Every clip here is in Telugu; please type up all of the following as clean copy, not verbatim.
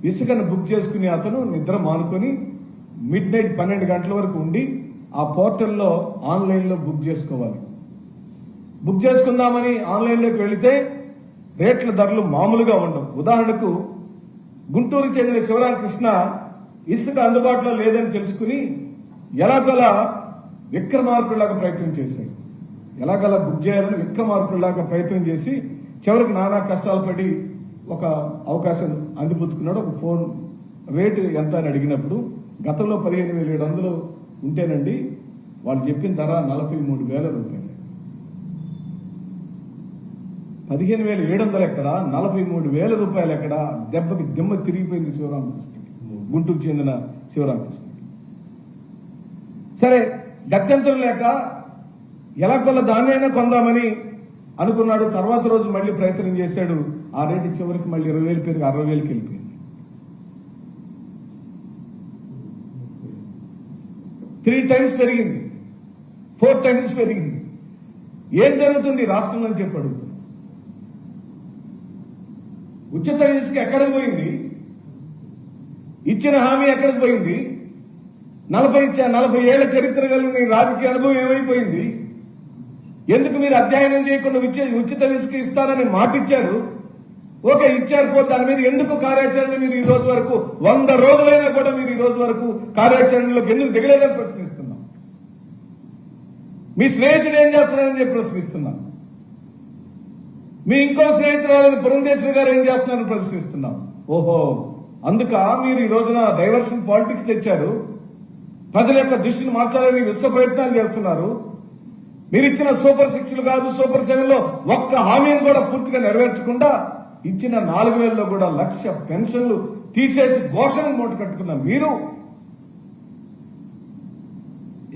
ఇసుకను బుక్ చేసుకునే అతను నిద్ర మానుకొని మిడ్ నైట్ 12 గంటల వరకు ఉండి ఆ పోర్టల్లో ఆన్లైన్లో బుక్ చేసుకోవాలి. బుక్ చేసుకుందామని ఆన్లైన్లోకి వెళితే రేట్ల ధరలు మామూలుగా ఉండవు. ఉదాహరణకు గుంటూరుకు చెందిన శివరామకృష్ణ ఇసుక అందుబాటులో లేదని తెలుసుకుని ఎలాగలా విక్రమార్కుల్లాగా ప్రయత్నం చేశాడు. ఎలాగలా బుక్ చేయాలని విక్రమార్కుల్లాగా ప్రయత్నం చేసి చివరికి నానా కష్టాలు పడి ఒక అవకాశం అందిపుచ్చుకున్నాడు. ఒక ఫోన్ రేటు ఎంత అని అడిగినప్పుడు గతంలో 15,700 ఉంటేనండి వాళ్ళు చెప్పిన ధర 43,000 రూపాయలు. 15,700 ఎక్కడ, 43,000 రూపాయలు ఎక్కడ? దెబ్బకి దిమ్మ తిరిగిపోయింది శివరామకృష్ణకి, గుంటూరుకు చెందిన శివరామకృష్ణకి. సరే, గత్యంతరం లేక ఎలా కొల్ల దాన్ని అయినా కొందామని అనుకున్నాడు. తర్వాత రోజు మళ్ళీ ప్రయత్నం చేశాడు. ఆ రేటు చివరికి మళ్ళీ 20,000 పెరిగి 60,000కి వెళ్ళిపోయింది. 3 times పెరిగింది, 4 times పెరిగింది. ఏం జరుగుతుంది రాష్ట్రంలో అని చెప్పి అడుగుతుంది. ఉచిత ఇసుక ఎక్కడికి పోయింది? ఇచ్చిన హామీ ఎక్కడికి పోయింది? 40 ఏళ్ల చరిత్ర కలిగిన రాజకీయ అనుభవం ఏమైపోయింది? ఎందుకు మీరు అధ్యయనం చేయకుండా ఉచిత ఇసుక ఇస్తారని మాట ఇచ్చారు? ఓకే, ఇచ్చారు పో, దాని మీద ఎందుకు కార్యాచరణ మీరు ఈ రోజు వరకు 100 రోజులైనా కూడా మీరు ఈ రోజు వరకు కార్యాచరణలోకి ఎందుకు దిగలేదని ప్రశ్నిస్తున్నాం. మీ స్నేహితుడు ఏం చేస్తున్నారని చెప్పి ప్రశ్నిస్తున్నాం. మీ ఇంకో స్నేహితురాలని పురంధేశ్వరి గారు ఏం చేస్తున్నారని ప్రశ్నిస్తున్నాం. ఓహో, అందుక మీరు ఈ రోజున డైవర్షన్ పాలిటిక్స్ తెచ్చారు. ప్రజల యొక్క దృష్టిని మార్చాలని విశ్వ ప్రయత్నాలు చేస్తున్నారు. మీరు ఇచ్చిన సూపర్ 6లు కాదు, సూపర్ 7లో ఒక్క హామీని కూడా పూర్తిగా నెరవేర్చకుండా ఇచ్చిన 4,000లో కూడా 1,00,000 పెన్షన్లు తీసేసి ఘోషణ మూట కట్టుకున్న మీరు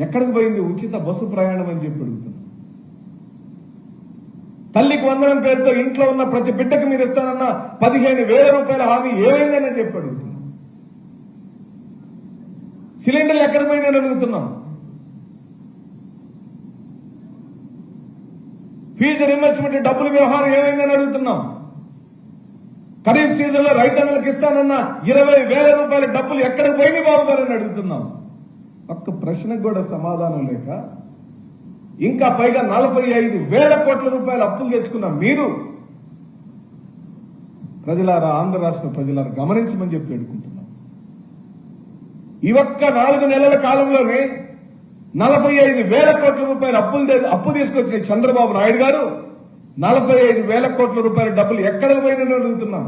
ఎక్కడికి పోయింది ఉచిత బస్సు ప్రయాణం అని చెప్పి అడుగుతున్నారు. తల్లికి వందనం పేరుతో ఇంట్లో ఉన్న ప్రతి బిడ్డకు మీరు ఇస్తానన్న 15,000 రూపాయల హామీ ఏమైందని చెప్పి అడుగుతున్నాం. సిలిండర్లు ఎక్కడికి పోయిందని అడుగుతున్నాం. ఫీజు రింబర్స్మెంట్ డబ్బుల వ్యవహారం ఏమైందని అడుగుతున్నాం. ఖరీఫ్ సీజన్ లో రైతన్నలకు ఇస్తానన్న 20,000 రూపాయల డబ్బులు ఎక్కడికి పోయినాయి బాబు గారు అని అడుగుతున్నాం. ఒక్క ప్రశ్నకు కూడా సమాధానం లేక ఇంకా పైగా 45,000 కోట్ల రూపాయల అప్పులు తెచ్చుకున్నాం. మీరు ప్రజలారా, ఆంధ్ర రాష్ట్ర ప్రజలారా గమనించమని చెప్పి అడుగుతున్నాం. ఈ ఒక్క 4 నెలల కాలంలోనే 45,000 కోట్ల రూపాయల అప్పు తీసుకొచ్చిన చంద్రబాబు నాయుడు గారు 45,000 కోట్ల రూపాయల డబ్బులు ఎక్కడికి పోయినని అడుగుతున్నాం.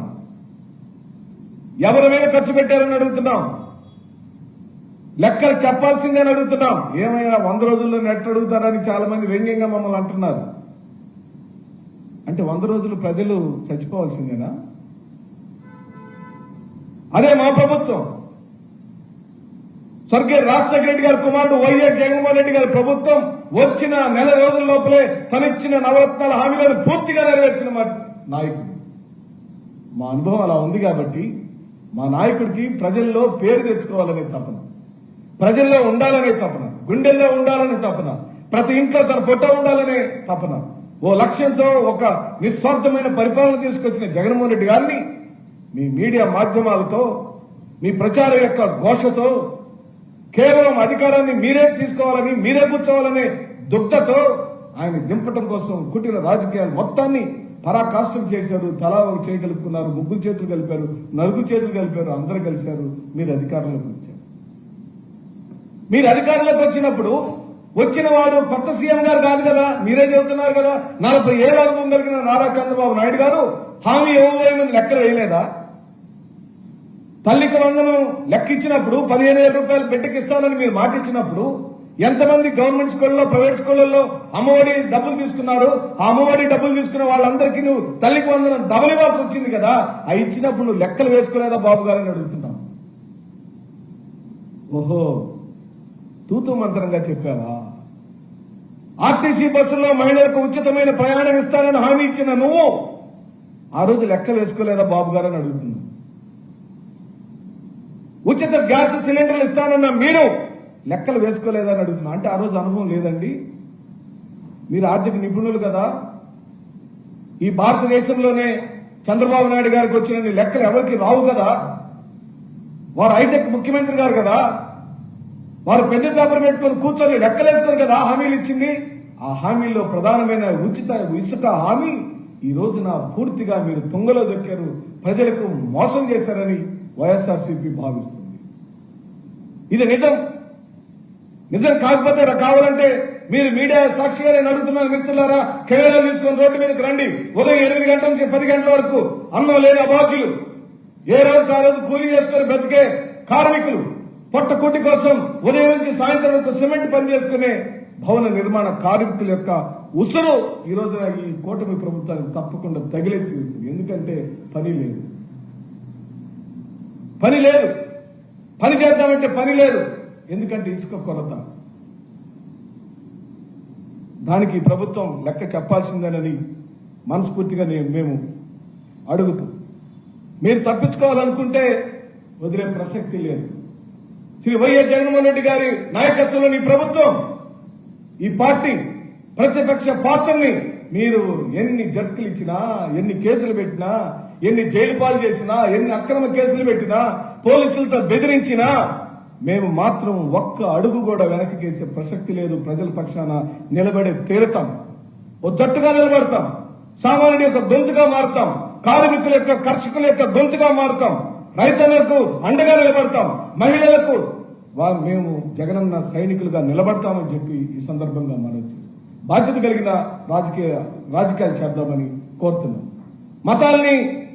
ఎవరి మీద ఖర్చు పెట్టారని అడుగుతున్నాం. లెక్కలు చెప్పాల్సిందే అని అడుగుతున్నాం. ఏమైనా 100 రోజుల్లో నెట్ అడుగుతారని చాలా మంది వ్యంగ్యంగా మమ్మల్ని అంటున్నారు. అంటే 100 రోజులు ప్రజలు చచ్చిపోవాల్సిందేనా? అదే మా ప్రభుత్వం. స్వర్గీయ రాజశేఖర రెడ్డి గారి కుమారుడు వైఎస్ జగన్మోహన్ రెడ్డి గారి ప్రభుత్వం వచ్చిన నెల రోజుల లోపలే తనిచ్చిన నవరత్నాల హామీలను పూర్తిగా నెరవేర్చిన మా నాయకుడు. మా అనుభవం అలా ఉంది కాబట్టి మా నాయకుడికి ప్రజల్లో పేరు తెచ్చుకోవాలనే తపన, ప్రజల్లో ఉండాలనే తపన, గుండెల్లో ఉండాలనే తపన, ప్రతి ఇంట్లో తన ఫోటో ఉండాలనే తపన, ఓ లక్ష్యంతో ఒక నిస్వార్థమైన పరిపాలన తీసుకొచ్చిన జగన్మోహన్ రెడ్డి గారిని మీ మీడియా మాధ్యమాలతో, మీ ప్రచారం యొక్క ఘోషతో, కేవలం అధికారాన్ని మీరే తీసుకోవాలని, మీరే కూర్చోవాలనే దుగ్ధతో ఆయన దింపటం కోసం కుటిల రాజకీయాలు మొత్తాన్ని పరాకాష్ఠం చేశారు. తలా ఒక చేయి కలుపుకున్నారు, ముగ్గురు చేతులు కలిపారు, నలుగురు చేతులు కలిపారు, అందరూ కలిశారు. మీరు అధికారంలోకి వచ్చారు. మీరు అధికారంలోకి వచ్చినప్పుడు వచ్చిన వాడు కొత్త సీఎం గారు కాదు కదా, మీరే చెబుతున్నారు కదా. 40 ఏళ్ల అనుభవం కలిగిన నారా చంద్రబాబు నాయుడు గారు హామీ ఇవ్వబోయే లెక్కలు వేయలేదా? తల్లికి వందనం లెక్కించినప్పుడు 15,000 రూపాయలు బిడ్డకిస్తానని మీరు మాట ఇచ్చినప్పుడు ఎంతమంది గవర్నమెంట్ స్కూళ్ళలో, ప్రైవేట్ స్కూళ్లలో అమ్మఒడి డబ్బులు తీసుకున్నారు? ఆ అమ్మఒడి డబ్బులు తీసుకున్న వాళ్ళందరికీ నువ్వు తల్లికి వందనం డబుల్ ఇవ్వాల్సి వచ్చింది కదా. ఆ ఇచ్చినప్పుడు నువ్వు లెక్కలు వేసుకోలేదా బాబు గారని అడుగుతున్నాం. ఓహో, తూతూ మంత్రంగా చెప్పావా? ఆర్టీసీ బస్సుల్లో మహిళలకు ఉచితమైన ప్రయాణం ఇస్తానని హామీ ఇచ్చిన నువ్వు ఆ రోజు లెక్కలు వేసుకోలేదా బాబు గారని అడుగుతున్నావు. ఉచిత గ్యాస్ సిలిండర్లు ఇస్తానన్న మీరు లెక్కలు వేసుకోలేదని అడుగుతున్నా. అంటే ఆ రోజు అనుభవం లేదండి. మీరు ఆర్థిక నిపుణులు కదా. ఈ భారతదేశంలోనే చంద్రబాబు నాయుడు గారికి వచ్చిన లెక్కలు ఎవరికి రావు కదా. వారు హైటెక్ ముఖ్యమంత్రి గారు కదా, వారు పెద్ద పేపర్ పెట్టుకొని కూర్చొని లెక్కలేసుకొని కదా హామీలు ఇచ్చింది. ఆ హామీల్లో ప్రధానమైన ఉచిత ఇసుక హామీ ఈ రోజున పూర్తిగా మీరు తుంగలో దొక్కారు, ప్రజలకు మోసం చేశారని వైఎస్ఆర్సీపీ భావిస్తుంది. ఇది నిజం. నిజం కాకపోతే కావాలంటే మీరు మీడియా సాక్షిగా నేను అడుగుతున్నాను మిత్రులారా, కెమెరాలు తీసుకొని రోడ్డు మీదకి రండి. ఉదయం 8 గంటల నుంచి 10 గంటల వరకు అన్నం లేని అభాగ్యులు, ఏ రోజు ఆ రోజు కూలీ చేసుకుని బ్రతికే కార్మికులు, పొట్ట కూటి కోసం ఉదయం నుంచి సాయంత్రం వరకు సిమెంట్ పని చేసుకునే భవన నిర్మాణ కార్మికుల యొక్క ఉసురు ఈ రోజున ఈ కూటమి ప్రభుత్వానికి తప్పకుండా తగిలే తీరుతుంది. ఎందుకంటే పని లేదు, పని లేదు, పని చేద్దామంటే పని లేదు. ఎందుకంటే ఇసుక కొరత. దానికి ప్రభుత్వం లెక్క చెప్పాల్సిందేనని మనస్ఫూర్తిగా మేము అడుగుతాం. మీరు తప్పించుకోవాలనుకుంటే వదిలే ప్రసక్తి లేదు. శ్రీ వైఎస్ జగన్మోహన్ రెడ్డి గారి నాయకత్వంలోని ప్రభుత్వం, ఈ పార్టీ ప్రతిపక్ష పార్టీని మీరు ఎన్ని జర్కులు ఇచ్చినా, ఎన్ని కేసులు పెట్టినా, ఎన్ని జైలు పాలు చేసినా, ఎన్ని అక్రమ కేసులు పెట్టినా, పోలీసులతో బెదిరించినా మేము మాత్రం ఒక్క అడుగు కూడా వెనక్కేసే ప్రసక్తి లేదు. ప్రజల పక్షాన నిలబడే తీరుతాం, ఓ జట్టుగా నిలబడతాం, సామాన్యుడి యొక్క గొంతుగా మారుతాం, కార్మికుల యొక్క కర్షకుల యొక్క గొంతుగా మారుతాం, రైతులకు అండగా నిలబడతాం, మహిళలకు మేము జగనన్న సైనికులుగా నిలబడతామని చెప్పి ఈ సందర్భంగా మనం బాధ్యత కలిగిన రాజకీయాలు చేద్దామని కోరుతున్నాం. మతాల్ని,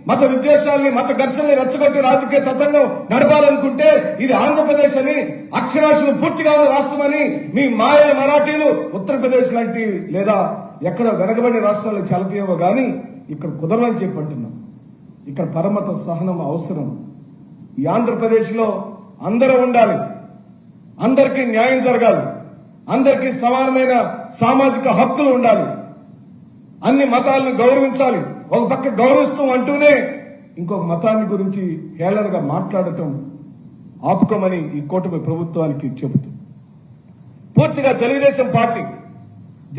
మత విద్వేషాలని, మత ఘర్షణని రెచ్చగొట్టి రాజకీయ తత్వంగా నడపాలనుకుంటే ఇది ఆంధ్రప్రదేశ్ అని, అక్షరాస్యులు పూర్తిగా ఉన్న రాష్ట్రమని మీ మాయల మరాఠీలు ఉత్తరప్రదేశ్ లాంటి లేదా ఎక్కడ వెనకబడిన రాష్ట్రాల్లో చలతీయవో గాని ఇక్కడ కుదరని చెప్పంటున్నాం. ఇక్కడ పరమత సహనం అవసరం. ఈ ఆంధ్రప్రదేశ్ లో అందరూ ఉండాలి, అందరికీ న్యాయం జరగాలి, అందరికీ సమానమైన సామాజిక హక్కులు ఉండాలి, అన్ని మతాలను గౌరవించాలి. ఒక పక్క గౌరవిస్తూ అంటూనే ఇంకొక మతాన్ని గురించి హేళనగా మాట్లాడటం ఆపుకోమని ఈ కూటమి ప్రభుత్వానికి చెబుతూ, పూర్తిగా Telugu Desam party,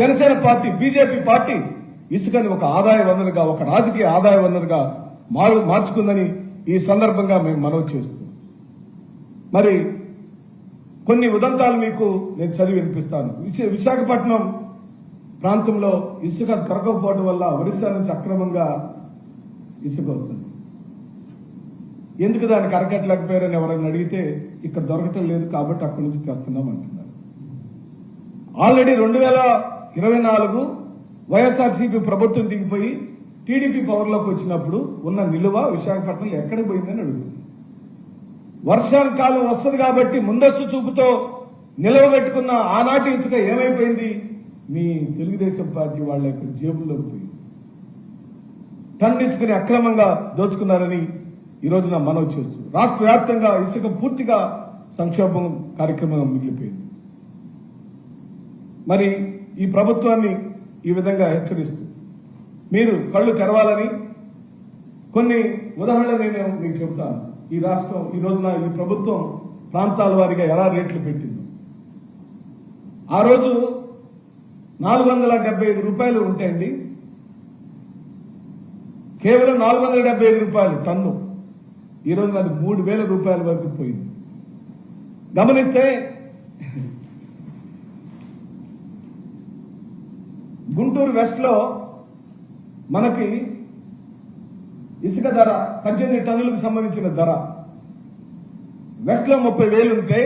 Janasena party, BJP party ఇసుకని ఒక ఆదాయ వనరుగా, ఒక రాజకీయ ఆదాయ వనరుగా మార్చుకుందని ఈ సందర్భంగా మేము మనవి చేస్తాం. మరి కొన్ని ఉదంతాలు మీకు నేను చదివి వినిపిస్తాను. విశాఖపట్నం ప్రాంతంలో ఇసుక దొరకకపోవడం వల్ల ఒరిస్సా నుంచి అక్రమంగా ఇసుక వస్తుంది. ఎందుకు దానికి అరకట్టలేకపోయారని ఎవరైనా అడిగితే ఇక్కడ దొరకటం లేదు కాబట్టి అక్కడి నుంచి తెస్తున్నాం అంటున్నారు. ఆల్రెడీ 2024 వైఎస్ఆర్సీపీ ప్రభుత్వం దిగిపోయి టీడీపీ పవర్లోకి వచ్చినప్పుడు ఉన్న నిలువ విశాఖపట్నంలో ఎక్కడికి పోయిందని అడుగుతుంది. వర్షాకాలం వస్తుంది కాబట్టి ముందస్తు చూపుతో నిలవబెట్టుకున్న ఆనాటి ఇసుక ఏమైపోయింది? మీ తెలుగుదేశం పార్టీ వాళ్ళ యొక్క జేబుల్లోకి పోయింది. టన్ను ఇసుకని అక్రమంగా దోచుకున్నారని ఈ రోజున మనవి చేస్తూ రాష్ట్ర వ్యాప్తంగా ఇసుక పూర్తిగా సంక్షోభం కార్యక్రమం మిగిలిపోయింది. మరి ఈ ప్రభుత్వాన్ని ఈ విధంగా హెచ్చరిస్తూ మీరు కళ్ళు తెరవాలని కొన్ని ఉదాహరణలు నేను మీకు చెబుతాను. ఈ రాష్ట్రం ఈ రోజున ఈ ప్రభుత్వం ప్రాంతాల వారీగా ఎలా రేట్లు పెట్టిందో, ఆ రోజు 475 రూపాయలు ఉంటాయండి, కేవలం 475 రూపాయలు టన్ను. ఈ రోజున అది 3000 రూపాయల వరకు పోయింది. గమనిస్తే గుంటూరు వెస్ట్ లో మనకి ఇసుక ధర 18 టన్నులకు సంబంధించిన ధర వెస్ట్ లో 30,000 ఉంటే